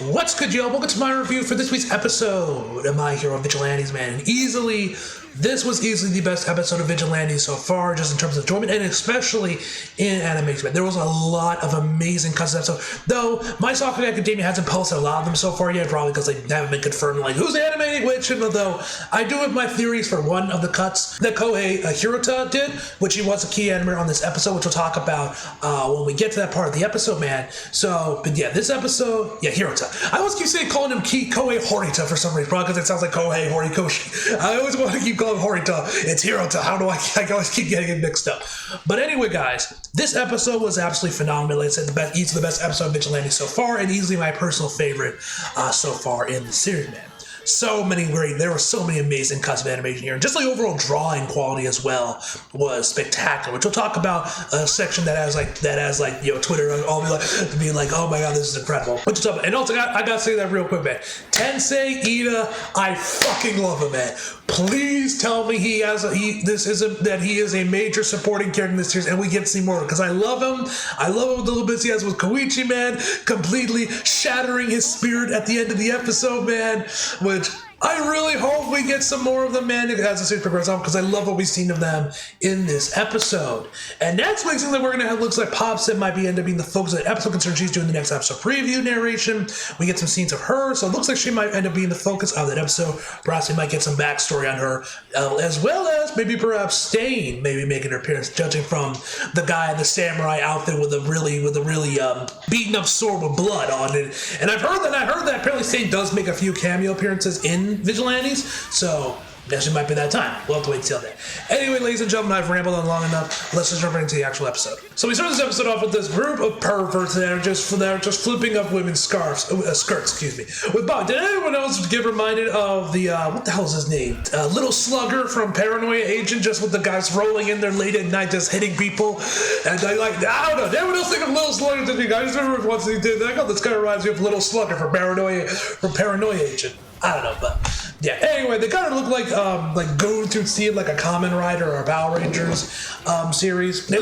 What's good, y'all? Welcome to my review for this week's episode of My Hero Vigilantes, man. And this was easily the best episode of Vigilantes so far, just in terms of enjoyment, and especially in animation, man. There was a lot of amazing cuts in this episode, though my Soccer Academia hasn't posted a lot of them so far yet, probably because they haven't been confirmed, like, who's animating which, and although I do have my theories for one of the cuts that Kohei Hirota did, which he was a key animator on this episode, which we'll talk about when we get to that part of the episode, man. So, but yeah, this episode, yeah, Hirota. I always keep calling him Kohei Horita for some reason, probably because it sounds like Kohei Horikoshi. I always want to keep calling him Horita. It's Hirota. How do I always keep getting it mixed up? But anyway, guys, this episode was absolutely phenomenal. Like I said, easily the best episode of Vigilante so far, and easily my personal favorite so far in the series, man. There were so many amazing cuts of animation here. And just like overall drawing quality as well was spectacular, which we'll talk about a section that has Twitter all be like, oh my god, this is incredible. And also, I gotta say that real quick, man. Tensei Ida, I fucking love him, man. Please tell me he is a major supporting character in this series, and we get to see more, because I love him. I love him with the little bits he has with Koichi, man, completely shattering his spirit at the end of the episode, man, which I really hope we get some more of them, man, as the series progresses on, because I love what we've seen of them in this episode. And next week, something we're going to have looks like Popsit might end up being the focus of the episode, considering she's doing the next episode preview narration. We get some scenes of her, so it looks like she might end up being the focus of that episode. Perhaps we might get some backstory on her, as well as maybe perhaps Stain maybe making her appearance, judging from the guy in the samurai outfit with a really beaten up sword with blood on it. And I heard that apparently Stain does make a few cameo appearances in Vigilantes, so it might be that time. We'll have to wait till then. Anyway, ladies and gentlemen, I've rambled on long enough. Let's just jump into the actual episode. So we start this episode off with this group of perverts that are just flipping up women's skirts, with Bob. Did anyone else get reminded of the, what the hell is his name? Little Slugger from Paranoia Agent, just with the guys rolling in there late at night, just hitting people. And I don't know. Did anyone else think of Little Slugger? I just remember once he did that. This kind of reminds me of Little Slugger from Paranoia Agent. I don't know, but yeah. Anyway, they kind of look like going to see like a Kamen Rider or a Power Rangers series. They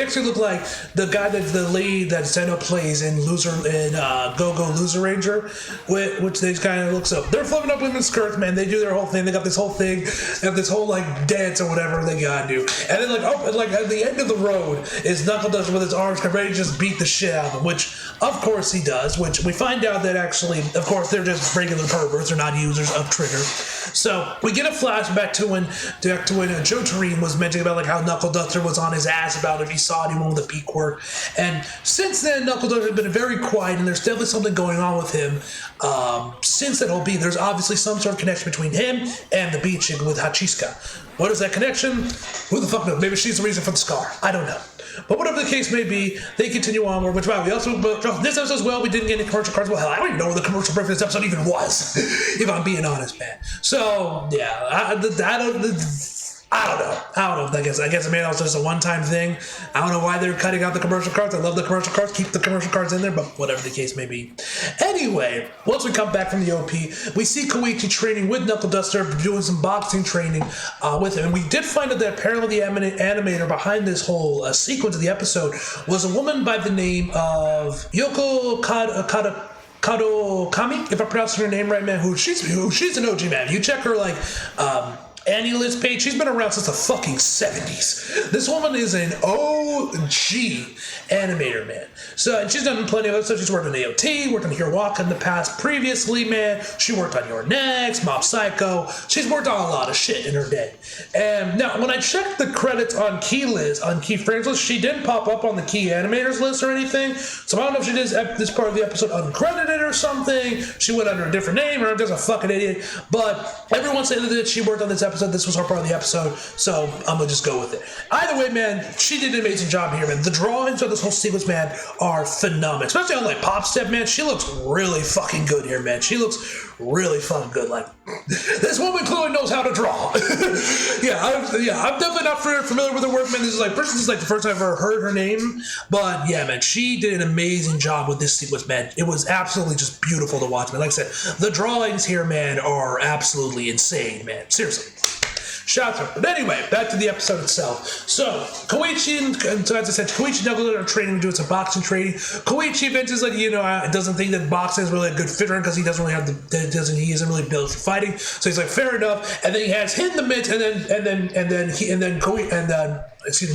actually look like the guy the lady that Zeno plays in Go-Go Loser Ranger, which they kind of look so. They're flipping up women's skirts, man. They do their whole thing. They got this whole thing, they have this whole like dance or whatever they gotta do. And then at the end of the road is Knuckle Duster with his arms ready to just beat the shit out of him, which of course he does. Which we find out that actually, of course, they're just regular perverts. They're not users of Trigger. So we get a flashback to when Joe Tureen was mentioning about like how Knuckle Duster was on his ass about if he saw anyone with a beak quirk. And since then, Knuckle Duster has been very quiet, and there's definitely something going on with him. Since that whole beat, there's obviously some sort of connection between him and the beat chick with Hachiska. What is that connection? Who the fuck knows? Maybe she's the reason for the scar. I don't know. But whatever the case may be, they continue onward, which, wow, we also, this episode as well, we didn't get any commercial cards. Well, hell, I don't even know where the commercial break for this episode even was, if I'm being honest, man. So, yeah, I don't know. I guess it was just a one-time thing. I don't know why they're cutting out the commercial cards. I love the commercial cards. Keep the commercial cards in there, but whatever the case may be. Anyway, once we come back from the OP, we see Koichi training with Knuckle Duster, doing some boxing training with him. And we did find out that apparently the animator behind this whole sequence of the episode was a woman by the name of Yoko Kadokami, if I pronounce her name right, man. She's an OG, man. You check her Annie Liz page, she's been around since the fucking 70s. This woman is an OG animator, man. So, and she's done plenty of other stuff. She's worked on AOT, worked on Hiroaka in the past previously, man. She worked on Your Next, Mob Psycho. She's worked on a lot of shit in her day. And now, when I checked the credits on Key Frames list, she didn't pop up on the Key Animators list or anything. So I don't know if she did this part of the episode uncredited or something. She went under a different name, or I'm just a fucking idiot. But everyone said that she worked on this episode. This was her part of the episode, so I'm gonna just go with it. Either way, man, she did an amazing job here, man. The drawings of this whole sequence, man, are phenomenal. Especially on like Pop Step, man. She looks really fucking good here, man. She looks really fucking good. Like, this woman clearly knows how to draw. I'm definitely not familiar with her work, man. This is like the first time I've ever heard her name. But yeah, man, she did an amazing job with this sequence, man. It was absolutely just beautiful to watch, man. Like I said, the drawings here, man, are absolutely insane, man. Seriously. Shouts out. But anyway, back to the episode itself. So, Koichi and so as I said, Koichi and Knuckles are training, doing some boxing training. Koichi eventually is like, doesn't think that boxing is really a good fit for him because he doesn't really have he isn't really built for fighting. So he's like, fair enough. And then he has him the mitts,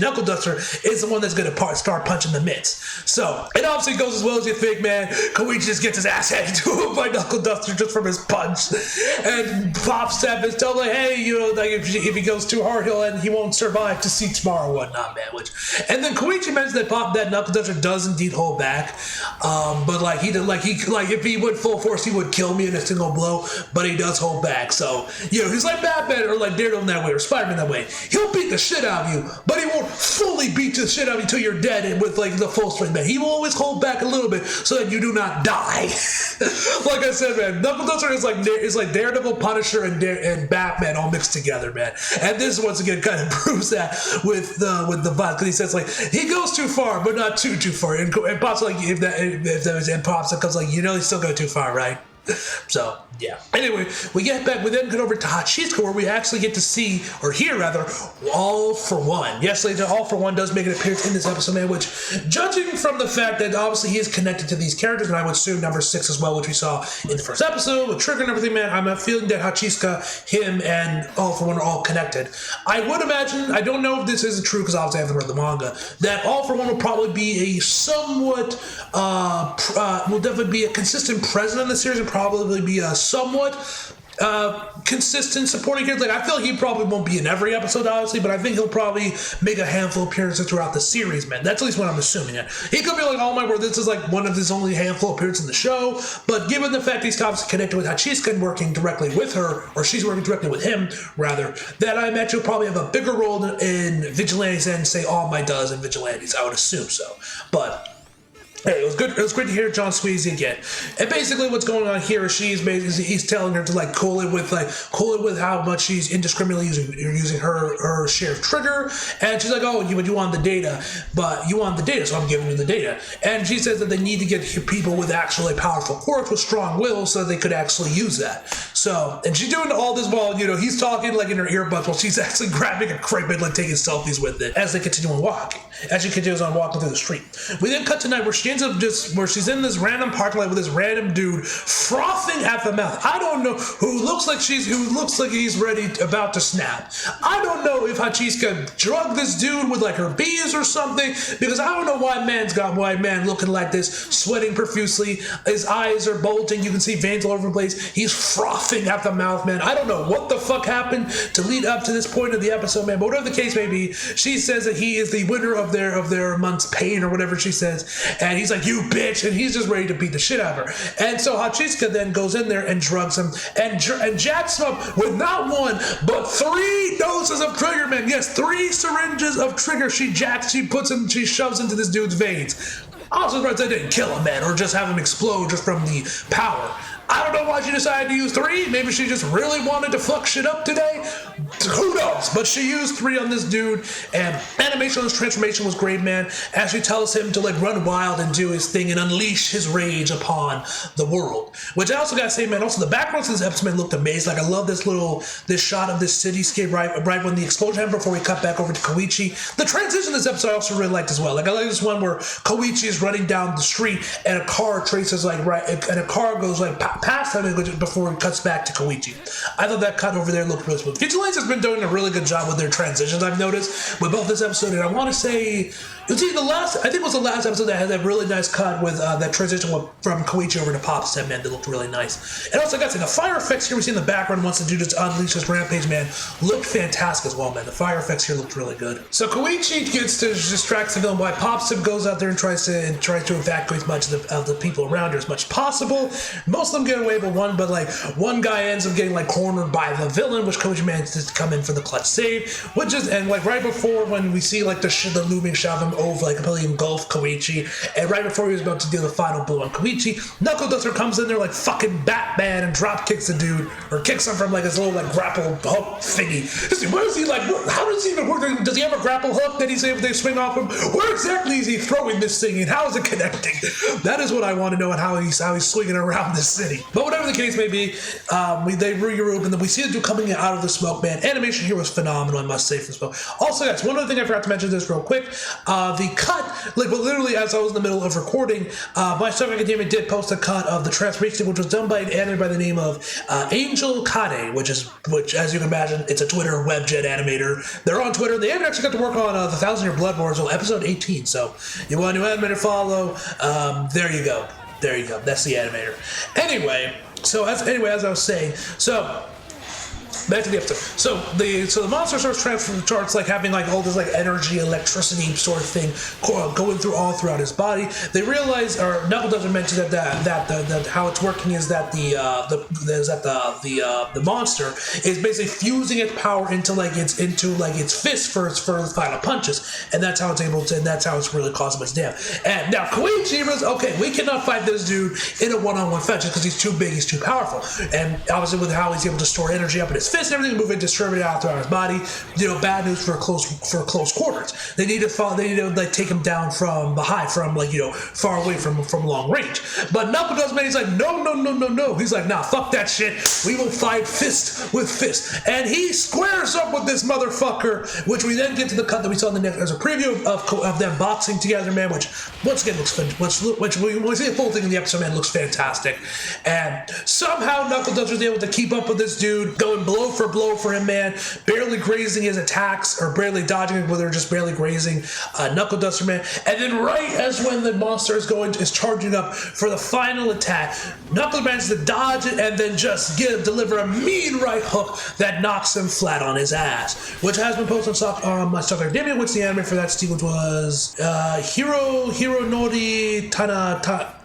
Knuckle Duster is the one that's going to start punching the mitts. So it obviously goes as well as you think, man. Koichi just gets his ass handed to him by Knuckle Duster just from his punch, and Pop Step is telling like, hey, if he goes too hard, he won't survive to see tomorrow and whatnot, man. And then Koichi mentions that Knuckle Duster does indeed hold back, but if he went full force, he would kill me in a single blow, but he does hold back. So he's like Batman or like Daredevil that way or Spider-Man that way. He'll beat the shit out of you, but he won't fully beat the shit out of you until you're dead and with like the full strength, man. He will always hold back a little bit so that you do not die. Like I said, man, Knuckle Duster is like Daredevil, Punisher, and Batman all mixed together, man. And this once again kind of proves that with the vibe, because he says like he goes too far, but not too far. And Pop's like and Pop's comes like he still go too far, right? So yeah. Anyway, we then get over to Hachisuka, where we actually get to see, or hear rather, All for One. Yes, ladies and gentlemen, All for One does make an appearance in this episode, man, which, judging from the fact that obviously he is connected to these characters, and I would assume number 6 as well, which we saw in the first episode with Trigger and everything, man, I'm feeling that Hachisuka, him, and All for One are all connected. I would imagine, I don't know if this is true because obviously I haven't read the manga, that All for One will probably be a somewhat, will definitely be a consistent presence in the series and probably be a somewhat consistent supporting character. Like I feel like he probably won't be in every episode, obviously, but I think he'll probably make a handful of appearances throughout the series, man. That's at least what I'm assuming. He could be like, oh my word, this is like one of his only handful of appearances in the show, but given the fact he's obviously connected with Hachisuka and working directly with her, or she's working directly with him, rather, that I imagine he'll probably have a bigger role in Vigilantes than, say, All Might does in Vigilantes. I would assume so. But hey, it was good. It was great to hear John Squeezy again. And basically, what's going on here is he's telling her to like cool it with how much she's indiscriminately using her share of trigger. And she's like, oh, you want the data, so I'm giving you the data. And she says that they need to get people with actually powerful quirks with strong will so they could actually use that. So, and she's doing all this while he's talking like in her earbuds while she's actually grabbing a crepe and like taking selfies with it as they continue on walking. As she continues on walking through the street, we then cut to night where she ends up where she's in this random parking lot with this random dude frothing at the mouth. I don't know who looks like he's about to snap. I don't know if Hachisuka drugged this dude with like her bees or something, because I don't know why man looking like this, sweating profusely. His eyes are bulging. You can see veins all over the place. He's frothing at the mouth, man. I don't know what the fuck happened to lead up to this point of the episode, man. But whatever the case may be, she says that he is the winner of their month's pain or whatever she says, and he's like, you bitch, and he's just ready to beat the shit out of her. And so Hachisuka then goes in there and drugs him and jacks him up with not one but 3 doses of trigger, man. Yes, 3 syringes of trigger she shoves into this dude's veins. I'm surprised they didn't kill him, man, or just have him explode just from the power. I don't know why she decided to use 3. Maybe she just really wanted to fuck shit up today. Who knows? But she used 3 on this dude, and animation on his transformation was great, man. As she tells him to like run wild and do his thing and unleash his rage upon the world. Which I also gotta say, man, also the backgrounds of this episode, man, looked amazing. Like I love this shot of this cityscape right when the explosion happened before we cut back over to Koichi. The transition of this episode I also really liked as well. Like I like this one where Koichi is running down the street and a car traces like and a car goes like past him before it cuts back to Koichi. I thought that cut over there looked really smooth. Vigilantes has been doing a really good job with their transitions, I've noticed, with both this episode and I want to say, I think it was the last episode that had that really nice cut with that transition from Koichi over to Pop Step, man, that looked really nice. And also, I gotta say, the fire effects here we see in the background once the dude just unleashed his rampage, man, looked fantastic as well, man. The fire effects here looked really good. So Koichi gets to distract the villain while Pop Step goes out there and tries to evacuate as much of the people around her as much as possible. Most of them get away, but one guy ends up getting like cornered by the villain, which Koichi manages to come in for the clutch save, and like right before when we see like the looming shadow of him completely engulf Koichi. And right before he was about to deal the final blow on Koichi, Knuckle Duster comes in there like fucking Batman and drop kicks the dude, or kicks him from like his little like grapple hook thingy. Where is he like? How does he even work? Does he have a grapple hook that he's able to swing off him? Where exactly is he throwing this thing, and how is it connecting? That is what I want to know, and how he's swinging around this city. But whatever the case may be, they regroup, and then we see the dude coming out of the smoke. Man, animation here was phenomenal, I must say, for smoke. Also, guys, one other thing I forgot to mention this real quick. The cut, like, but literally as I was in the middle of recording, my Stuff Academia did post a cut of the transformation, which was done by an animator by the name of Angel Kade, which, as you can imagine, it's a Twitter webjet animator. They're on Twitter. They actually got to work on the 1,000-Year Blood Wars, so episode 18. So you want a new animator follow? There you go. There you go. That's the animator. Anyway, as I was saying, so back to the episode. So the monster starts like having like all this like energy, electricity sort of thing going throughout his body. They realize, or Knuckle doesn't mention that how it's working is that the monster is basically fusing its power into its fist for its final punches, and that's how it's able to, and that's how it's really causing much damage. And now Koichi was okay. We cannot fight this dude in a one-on-one fight just because he's too big, he's too powerful, and obviously with how he's able to store energy up in his fist and everything, move it, distribute it out throughout his body. Bad news for close quarters. They need to like take him down from behind, from far away from long range. But Knuckle does, man, he's like, no. He's like, nah, fuck that shit. We will fight fist with fist. And he squares up with this motherfucker, which we then get to the cut that we saw in the next as a preview of them boxing together, man, which once again looks which we see the full thing in the episode, man, looks fantastic. And somehow Knuckle Duster was able to keep up with this dude, going blow for blow for him, man, barely grazing his attacks, or barely dodging it, whether just barely grazing Knuckle Duster, man. And then right as when the monster is charging up for the final attack, Knuckle manages to dodge it and then just deliver a mean right hook that knocks him flat on his ass, which has been posted on my Stuff Academia, which the anime for that sequence was Hironori Tanaka,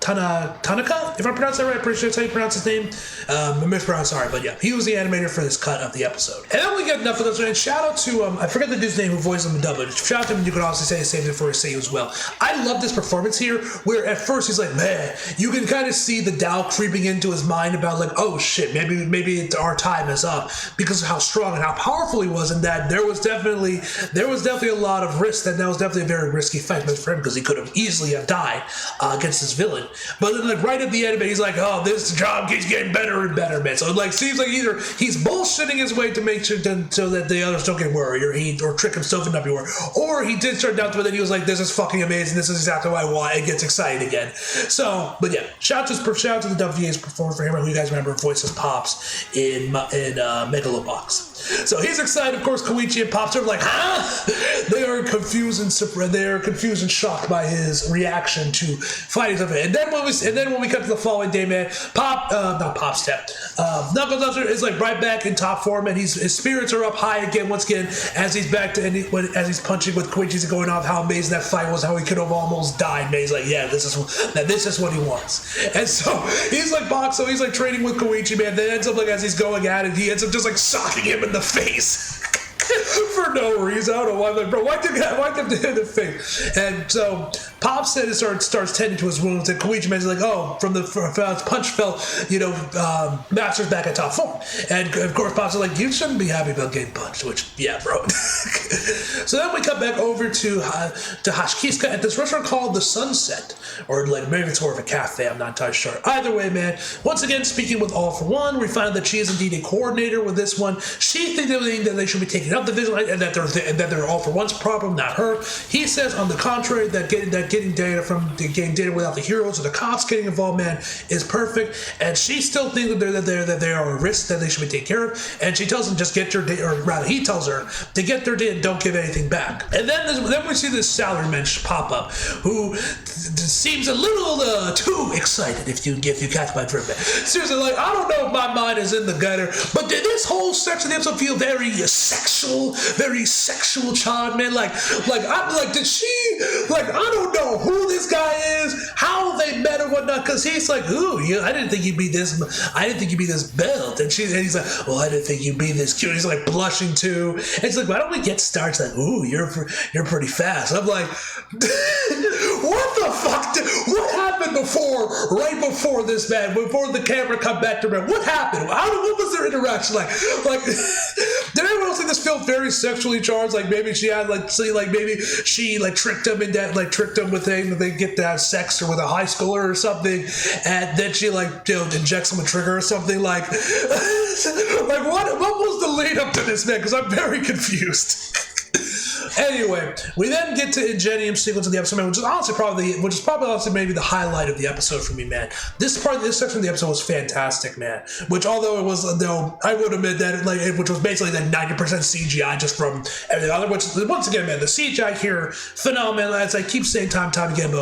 if I pronounce that right. Pretty sure that's how you pronounce his name. I mispronounced, sorry, but yeah, he was the animator for this cut of the episode. And then we get Knuckle Duster, and shout out to I forget the dude's name who voiced him in dub, but shout out to him. You can also say the same thing for Seiyu as well. I love this performance here, where at first he's like, man, you can kind of see the doubt creeping into his mind about like, oh shit, maybe our time is up, because of how strong and how powerful he was, and that there was definitely a lot of risk. That was definitely a very risky fight for him, because he could have easily have died against this villain. But then like right at the end of it, he's like, oh, this job keeps getting better and better, man. So it like seems like either he's bullshitting his way to make sure so that the others don't get worried, or trick himself and not be worried, or he did start down to it, and he was like, this is fucking amazing, this is exactly what I want, and gets excited again. So, but yeah, shout out to the WVA's performer for him, who you guys remember voices Pops in Megalobox. So he's excited, of course. Koichi and Pops are like, huh? They are confused and shocked by his reaction to fighting of it. And then when we cut to the following day, man, Knuckle Duster is like right back in top form, and his spirits are up high again once again as he's back to as he's punching with Koichi's going off how amazing that fight was, how he could have almost died. Man, he's like, yeah, this is what he wants. And so he's like boxing, he's like training with Koichi, man. Then ends up like as he's going at it, he ends up just like socking him in the face. For no reason. I don't know why. Like, bro, why did him hit the face? And so Pop said it starts tending to his wounds, and Koichi mentions like, oh, from his punch fell, Master's back at top form. And of course, Pop's like, you shouldn't be happy about getting punched. Which, yeah, bro. So then we cut back over to Hashikisuka at this restaurant called the Sunset, or like maybe it's more of a cafe. I'm not entirely sure. Either way, man. Once again, speaking with All for One, we find that she is indeed a coordinator with this one. She thinks that they should be taking up the Vigilante, and that they're All for One's problem, not her. He says, on the contrary, that getting data without the heroes or the cops getting involved, man, is perfect. And she still thinks that they are a risk that they should be taken care of. And she tells them, just get your data, or rather, he tells her to get their data and don't give anything back. And then we see this salaryman pop up, who seems a little too excited, if you catch my drift, man. Seriously, like, I don't know if my mind is in the gutter, but did this whole section of the episode feel very sexual? very sexual charm, man. I'm like, did she, like, I don't know who this guy is, how they met or whatnot, because he's like, ooh, I didn't think you'd be this belt. And he's like, well, I didn't think you'd be this cute. He's like blushing too. And she's like, why don't we get started? Like, ooh, you're pretty fast. I'm like, what the fuck? What happened right before this, man? Before the camera come back to me, what happened? What was their interaction like? Did everyone else think this felt very sexually charged? Like maybe she had maybe she tricked him with they get to have sex or with a high schooler or something, and then she injects him with trigger or something like. What was the lead up to this, man? Because I'm very confused. Anyway, we then get to Ingenium's sequence of the episode, man, which is probably maybe the highlight of the episode for me, man. This section of the episode was fantastic, man. Which, although it was, I would admit that, which was basically 90% CGI just from everything other. Which, once again, man, the CGI here, phenomenal. As I keep saying time and time again,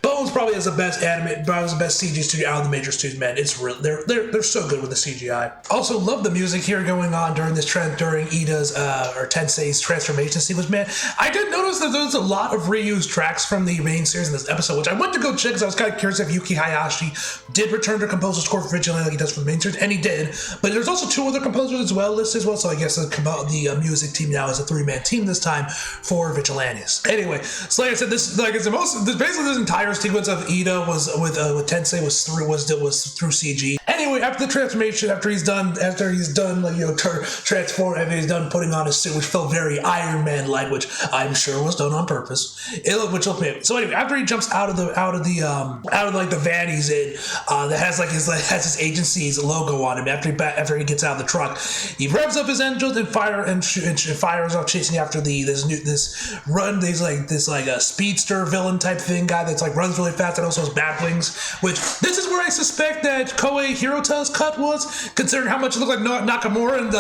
Bones probably has the best CG studio out of the major studios, man. It's real. They're so good with the CGI. Also, love the music here going on during Ida's or Tensei's transformation sequence, man. I did notice that there's a lot of reused tracks from the main series in this episode, which I went to go check because I was kind of curious if Yuki Hayashi did return to compose the score for Vigilante like he does for the main series, and he did. But there's also 2 other composers as well listed as well, so I guess the music team now is a 3-man team this time for Vigilantes. Anyway, so like I said, this entire sequence of Ida was with Tensei was through CG. Anyway, after the transformation, after he's done transform, after he's done putting on his suit, which felt very Iron Man-like, which I'm sure was done on purpose. So anyway, after he jumps out of the van he's in, that has his agency's logo on him. After he gets out of the truck, he revs up his engines and fires off, chasing after this speedster villain type thing guy that's runs really fast and also has bat wings. Which this is where I suspect that Koei Hirota's cut was, considering how much it looked like Nakamura, and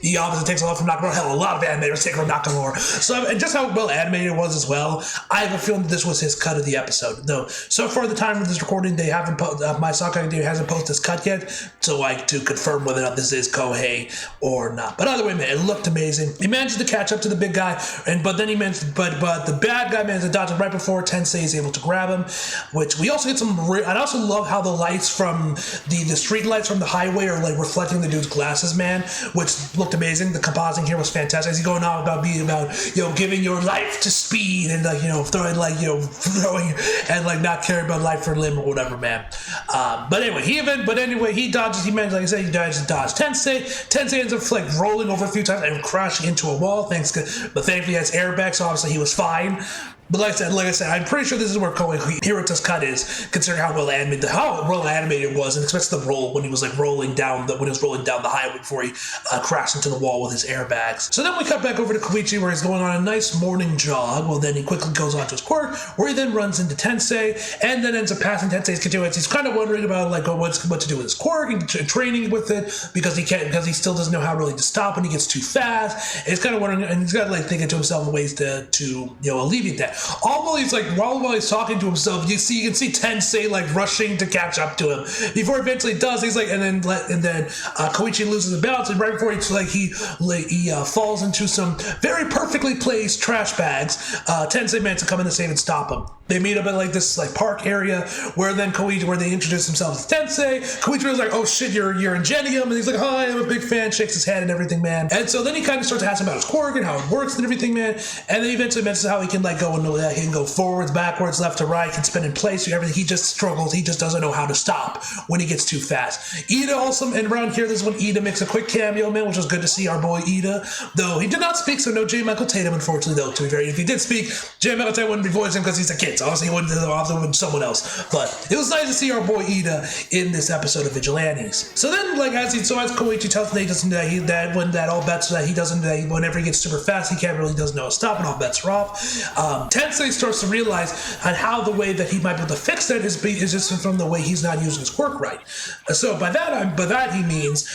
he obviously takes a lot from Nakamura. Hell, a lot of animators take from Nakamura. So, and just how well animated it was as well, I have a feeling that this was his cut of the episode. Though, so far at the time of this recording, they haven't my Sakai hasn't posted this cut yet, so to confirm whether or not this is Kohei or not. But either way, man, it looked amazing. He managed to catch up to the big guy, but the bad guy managed to dodge him right before Tensei is able to grab him, which we also get some. I also love how the lights from the street lights from the highway are reflecting the dude's glasses, man, which looked amazing. The compositing here was fantastic. He's going on about giving your life to speed and throwing and not caring about life for limb or whatever, man. But anyway, he dodges. He manages, he dodges Tensei. Tensei ends up rolling over a few times and crashing into a wall. But thankfully he has airbags, so obviously he was fine. But like I said, I'm pretty sure this is where Koei Hirota's cut is, considering how well animated it was, and especially the roll when he was rolling down the highway before he crashed into the wall with his airbags. So then we cut back over to Koichi, where he's going on a nice morning jog. Well, then he quickly goes on to his quirk, where he then runs into Tensei, and then ends up passing Tensei's continuance. He's kind of wondering about what to do with his quirk and training with it because he still doesn't know how really to stop when he gets too fast. And he's kind of wondering, and he's got to thinking to himself ways to alleviate that. All while he's talking to himself, you can see Tensei rushing to catch up to him. Before eventually he does, he's and then Koichi loses the balance, and right before he falls into some very perfectly placed trash bags, Tensei manages to come in to save and stop him. They meet up at this park area where they introduce themselves as Tensei. Koichi was like, oh shit, you're Ingenium, and he's like, hi, I'm a big fan, shakes his head and everything, man. And so then he kind of starts asking about his quirk and how it works and everything, man. And then eventually mentions how he can he can go forwards, backwards, left to right, can spin in place, and everything. He just struggles. He just doesn't know how to stop when he gets too fast. Ida also, and around here, this is when Ida makes a quick cameo, man, which was good to see our boy Ida. Though he did not speak, so no J. Michael Tatum, unfortunately, though, to be fair. If he did speak, J. Michael Tatum wouldn't be voicing because he's a kid, so obviously he wouldn't have someone else. But it was nice to see our boy Ida in this episode of Vigilantes. So then, as Koichi tells him that whenever he gets super fast, he doesn't know how to stop, and all bets are off. Tensei starts to realize how the way that he might be able to fix that is just from the way he's not using his quirk right. So by that he means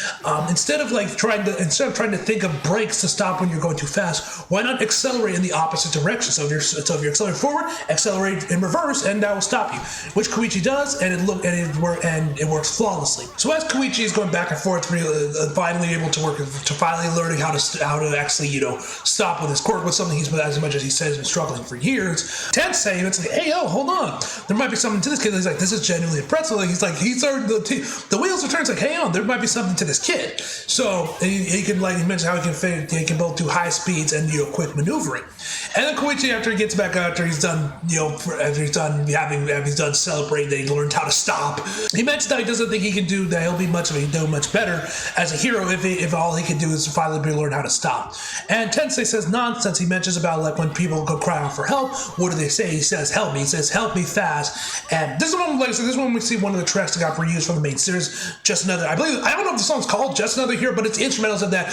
instead of trying to think of brakes to stop when you're going too fast, why not accelerate in the opposite direction? So if you're accelerating forward, accelerate right in reverse, and that will stop you. Which Koichi does, and it works flawlessly. So as Koichi is going back and forth, finally able to finally learning how to actually, stop with his quirk with something he's been, as much as he says, he's been struggling for years. Tensei, it's like, hey, yo, hold on, there might be something to this kid. He's like, this is genuinely a pretzel. He's starting the wheels are turning. It's like, hey, there might be something to this kid. So he can, like he mentioned, how he can both do high speeds and quick maneuvering. And then Koichi, after he gets back out, after he's done, after he's done celebrating that he learned how to stop, he mentioned that he doesn't think he can do that. He'll do much better as a hero if all he can do is finally learn how to stop. And Tensei says nonsense. He mentions about like when people go cry out for help, what do they say? He says, help me. He says, help me fast. And this is one, like I said, this is when we see one of the tracks that got reused from the main series. Just another, I don't know if the song's called Just Another Hero, but it's instrumentals of that.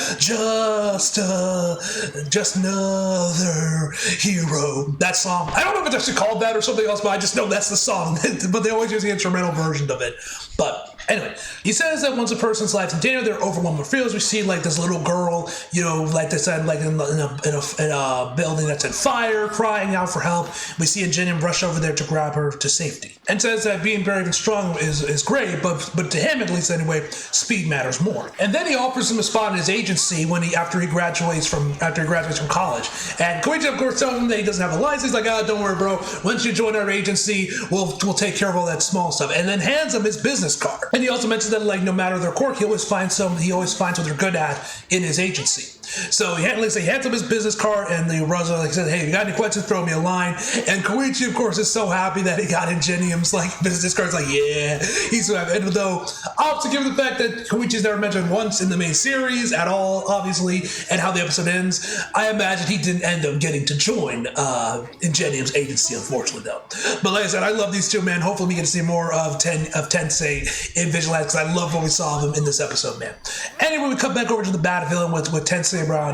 Just another hero. That song. I don't know if it's actually called that or something else, but I just know that's the song. But they always use the instrumental version of it. But anyway, he says that once a person's life's in danger, they're overwhelmed with fears. We see like this little girl, like they said, like in a building that's on fire, crying out for help. We see Ingenium rush over there to grab her to safety, and says that being brave and strong is great, but to him at least anyway, speed matters more. And then he offers him a spot in his agency after he graduates from college. And Koichi, of course, tells him that he doesn't have a license. He's like, don't worry, bro. Once you join our agency, we'll take care of all that small stuff. And then hands him his business card. And he also mentions that like no matter their quirk, he always finds what they're good at in his agency. So he hands him his business card, and the Rosa like said, hey, if you got any questions, throw me a line. And Koichi, of course, is so happy that he got Ingenium's like business card. He's like, yeah, he's so happy. And though, obviously, given the fact that Koichi's never mentioned once in the main series at all, obviously, and how the episode ends, I imagine he didn't end up getting to join Ingenium's agency, unfortunately, though. But like I said, I love these two, man. Hopefully, we get to see more of Tensei in Vigilantes, because I love what we saw of him in this episode, man. Anyway, we come back over to the bad villain with Tensei right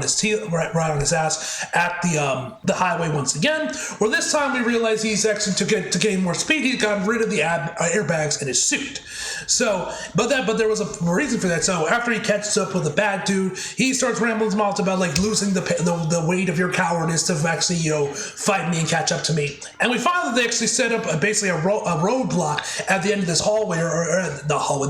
on his ass at the highway once again, where this time we realize he's actually to gain more speed, he's gotten rid of the airbags in his suit. So, but there was a reason for that. So after he catches up with the bad dude, he starts rambling his mouth about like losing the weight of your cowardice to actually fight me and catch up to me. And we find that they actually set up basically a roadblock at the end of this hallway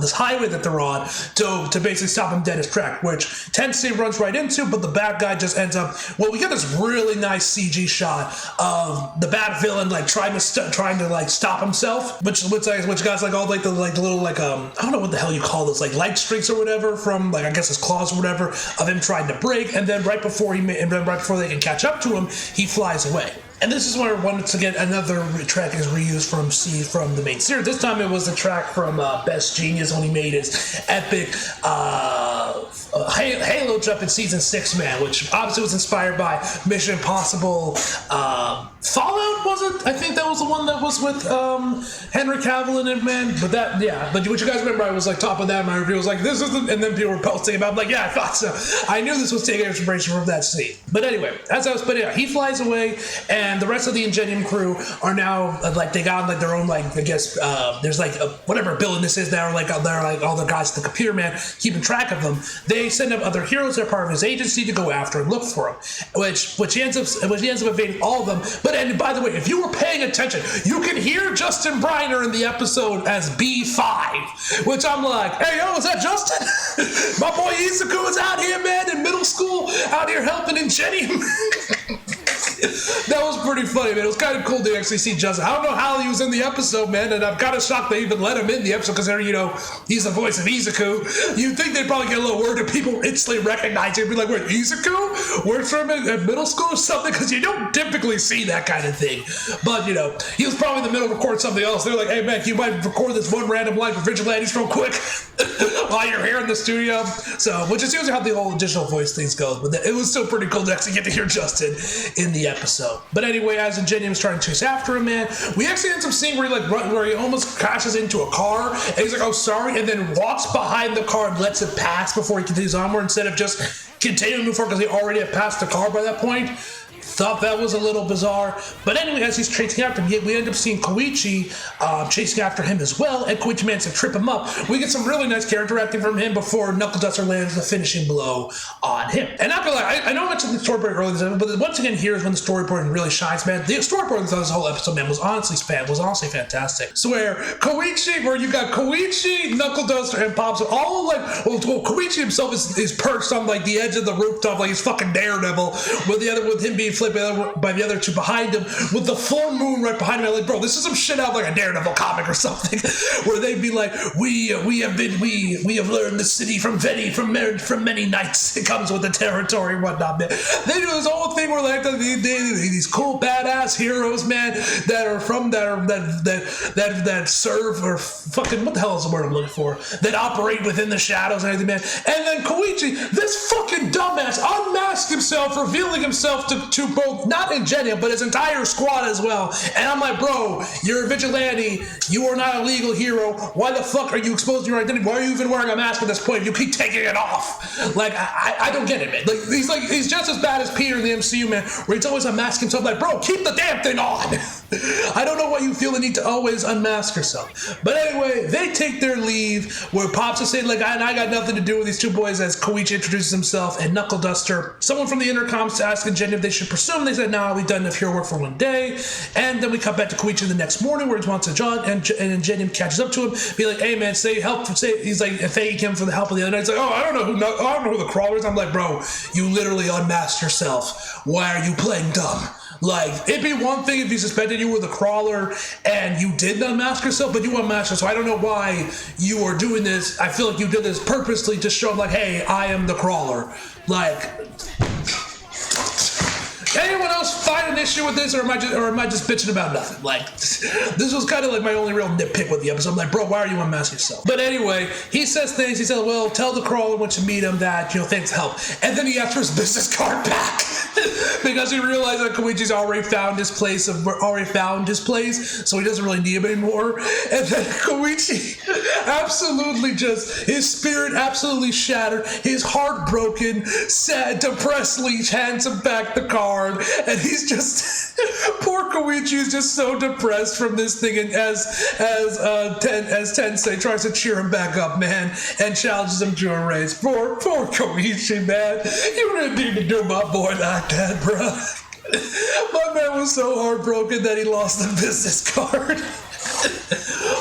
this highway that they're on to basically stop him dead as track, which Tensei runs right into, but the bad guy just ends up. Well, we get this really nice CG shot of the bad villain like trying to stop himself, which guys like all like the little like I don't know what the hell you call those, like light streaks or whatever from like I guess his claws or whatever of him trying to break, and then right before they can catch up to him, he flies away. And this is where once again another track is reused from the main series. This time it was the track from Best Genius when he made his epic Halo jump in season 6, man, which obviously was inspired by Mission Impossible Fallout, was it? I think that was the one that was with Henry Cavill in it, man. But what you guys remember, I was like top of that. My review was like, this isn't, and then people were posting about it. I'm like, yeah, I thought so. I knew this was taking inspiration from that scene. But anyway, as I was putting it out, he flies away, and the rest of the Ingenium crew are now like they got like their own like I guess there's like whatever building this is now, like they're like all the guys at the computer man keeping track of them. They send up other heroes that are part of his agency to go after and look for him, which he ends up evading all of them. But and by the way, if you were paying attention, you can hear Justin Briner in the episode as B5, which I'm like, hey yo, is that Justin? My boy Izuku is out here, man, in middle school, out here helping Ingenium. That was pretty funny, man. It was kind of cool to actually see Justin. I don't know how he was in the episode, man, and I'm kind of shocked they even let him in the episode because he's the voice of Izuku. You'd think they'd probably get a little word and people instantly recognize him and be like, wait, Izuku? Works for him at middle school or something? Because you don't typically see that kind of thing. But, he was probably in the middle of recording something else. They're like, hey, man, you might record this one random line for Vigilantes real quick while you're here in the studio. So, which is usually how the whole additional voice things go. But it was still pretty cool to actually get to hear Justin in the episode. But anyway, as Ingenium's trying to chase after him, man, we actually had some scene where he almost crashes into a car, and he's like, oh, sorry, and then walks behind the car and lets it pass before he continues onward instead of just continuing to move forward because he already had passed the car by that point. Thought that was a little bizarre. But anyway, as he's chasing after him, we end up seeing Koichi chasing after him as well, and Koichi manages to trip him up. We get some really nice character acting from him before Knuckle Duster lands the finishing blow on him. And not gonna lie, I know I mentioned the storyboard earlier, but once again, here is when the storyboarding really shines, man. The storyboarding throughout this whole episode, man, was honestly fantastic. So where you got Koichi, Knuckle Duster, and Pops, all like, well, Koichi himself is perched on like the edge of the rooftop, like he's fucking Daredevil, with him being flipped by the other two behind him, with the full moon right behind him. I'm like, bro, this is some shit out like a Daredevil comic or something, where they'd be like, we have learned the city from many nights. It comes with the territory and whatnot, man. They do this whole thing where like these cool badass heroes, man, that serve, or fucking, what the hell is the word I'm looking for? That operate within the shadows and everything, man. And then Koichi, this fucking dumbass, unmasked himself, revealing himself to both, not Ingenium, but his entire squad as well. And I'm like, bro, you're a vigilante. You are not a legal hero. Why the fuck are you exposing your identity? Why are you even wearing a mask at this point? You keep taking it off. Like, I don't get it, man. He's just as bad as Peter in the MCU, man, where he's always unmasking himself. Like, bro, keep the damn thing on. I don't know why you feel the need to always unmask yourself. But anyway, they take their leave, where Pops is saying, like, I got nothing to do with these two boys, as Koichi introduces himself, and Knuckle Duster, someone from the intercoms, to ask Ingenium if they should pursue him. They said, nah, we've done enough hero work for one day. And then we cut back to Koichi the next morning, where he wants to jog, and Ingenium catches up to him, be like, hey man, he's like, thank him for the help of the other night. He's like, oh, I don't know who the crawler is. I'm like, bro, you literally unmasked yourself. Why are you playing dumb? Like, it'd be one thing if you suspected you were the crawler and you did unmask yourself, but you unmasked yourself. So I don't know why you are doing this. I feel like you did this purposely to show, like, hey, I am the crawler. Like, anyone else find an issue with this, or am I just bitching about nothing? Like, this was kind of like my only real nitpick with the episode. I'm like, bro, why are you unmasking yourself? But anyway, he says things. He said, well, tell the crawler when you meet him that, thanks for help. And then he asks for his business card back. Because he realized that Koichi's already found his place, so he doesn't really need him anymore. And then Koichi his spirit absolutely shattered, his heart broken, sad, depressedly hands him back the card, and he's just, poor Koichi is just so depressed from this thing, and as Tensei tries to cheer him back up, man, and challenges him to a race. Poor Koichi, man, you didn't need to do my boy like that, bro. My man was so heartbroken that he lost the business card.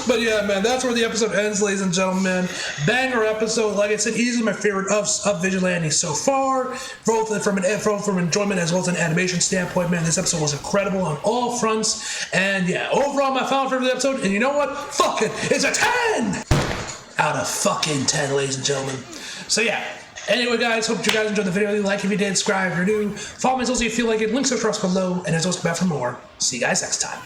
But yeah, man, that's where the episode ends, ladies and gentlemen. Banger episode. Like I said, easily my favorite of Vigilante so far, both from enjoyment as well as an animation standpoint. Man, this episode was incredible on all fronts. And yeah, overall, my final favorite of the episode, and you know what? Fuck it, it's a 10 out of fucking 10, ladies and gentlemen. So yeah. Anyway, guys, hope you guys enjoyed the video. Like if you did, subscribe if you're new. Follow me if you feel like it. Links are across below. And as always, back for more. See you guys next time.